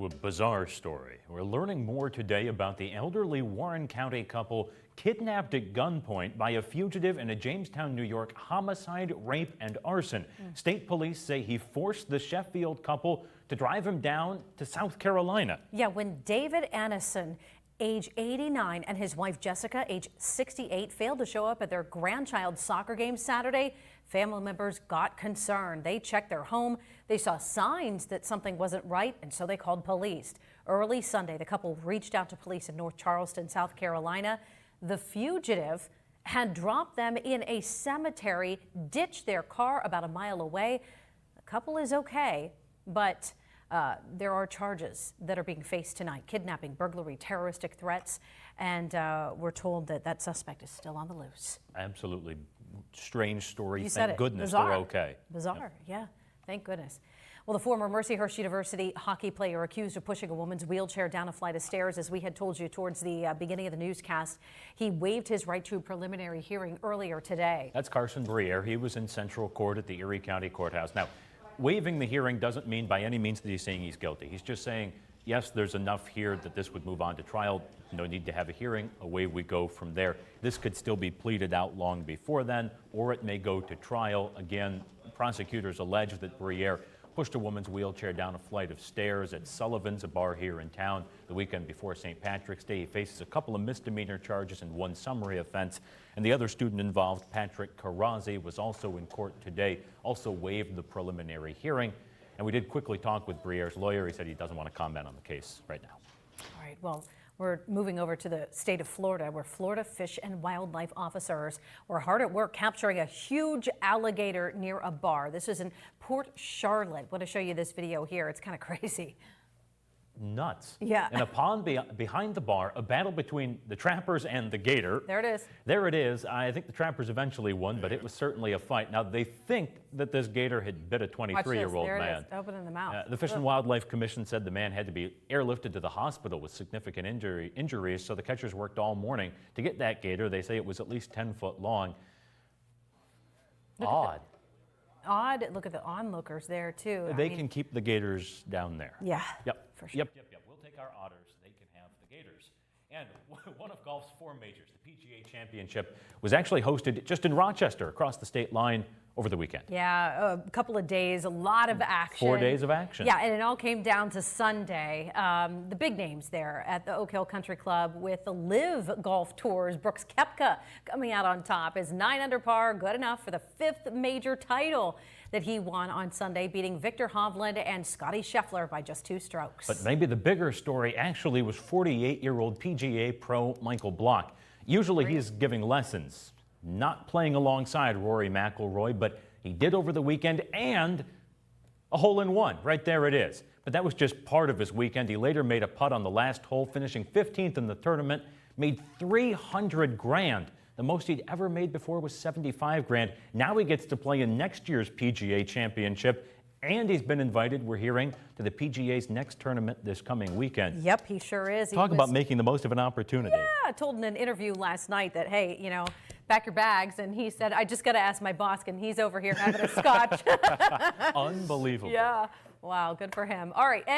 A bizarre story. We're learning more today about the elderly Warren County couple kidnapped at gunpoint by a fugitive in a Jamestown, New York homicide, rape, and arson. State police say he forced the Sheffield couple to drive him down to South Carolina. Yeah, when David Annison, age 89, and his wife Jessica, age 68, failed to show up at their grandchild's soccer game Saturday, family members got concerned. They checked their home. They saw signs that something wasn't right, and so they called police. Early Sunday, the couple reached out to police in North Charleston, South Carolina. The fugitive had dropped them in a cemetery, ditched their car about a mile away. The couple is okay, but there are charges that are being faced tonight: kidnapping, burglary, terroristic threats, and we're told that that suspect is still on the loose. Absolutely strange story. You said Thank it. goodness Bizarre. they're okay. Bizarre, Yep. Yeah. Thank goodness. Well, the former Mercyhurst University hockey player accused of pushing a woman's wheelchair down a flight of stairs, as we had told you towards the beginning of the newscast, he waived his right to a preliminary hearing earlier today. That's Carson Briere. He was in Central Court at the Erie County Courthouse. Now, waiving the hearing doesn't mean by any means that he's saying he's guilty. He's just saying, yes, there's enough here that this would move on to trial. No need to have a hearing. Away we go from there. This could still be pleaded out long before then, or it may go to trial. Again, prosecutors allege that Briere pushed a woman's wheelchair down a flight of stairs at Sullivan's, a bar here in town, the weekend before St. Patrick's Day. He faces a couple of misdemeanor charges and one summary offense. And the other student involved, Patrick Karazi, was also in court today, also waived the preliminary hearing. And we did quickly talk with Briere's lawyer. He said he doesn't want to comment on the case right now. All right, well, we're moving over to the state of Florida, where Florida Fish and Wildlife officers were hard at work capturing a huge alligator near a bar. This is in Port Charlotte. I want to show you this video here. It's kind of crazy. Nuts. Yeah. In a pond behind the bar, a battle between the trappers and the gator. There it is. There it is. I think the trappers eventually won, but it was certainly a fight. Now, they think that this gator had bit a 23-year-old there man. It is, open in the mouth. The Fish and Wildlife Commission said the man had to be airlifted to the hospital with significant injuries, so the catchers worked all morning to get that gator. They say it was at least 10 foot long. Odd. Odd. Look at the onlookers there, too. They can keep the gators down there. Yeah. Yep. For sure. Yep. We'll take our otters. They can have the gators. And one of golf's four majors, the PGA Championship, was actually hosted just in Rochester, across the state line, over the weekend. Yeah, a couple of days, a lot of action. 4 days of action. Yeah, and it all came down to Sunday. The big names there at the Oak Hill Country Club with the Live Golf Tours. Brooks Koepka coming out on top is 9 under par, good enough for the 5th major title that he won on Sunday, beating Victor Hovland and Scotty Scheffler by just 2 strokes. But maybe the bigger story actually was 48-year-old PGA pro Michael Block. Usually he's giving lessons, not playing alongside Rory McIlroy, but he did over the weekend, and a hole-in-one. Right there it is. But that was just part of his weekend. He later made a putt on the last hole, finishing 15th in the tournament, made $300 grand. The most he'd ever made before was 75 grand. Now he gets to play in next year's PGA Championship, and he's been invited, we're hearing, to the PGA's next tournament this coming weekend. Yep, he sure is. Talk about making the most of an opportunity. Yeah, I told in an interview last night that, hey, you know, pack your bags. And he said, I just got to ask my boss, and he's over here having a scotch. Unbelievable. Yeah. Wow, good for him. All right.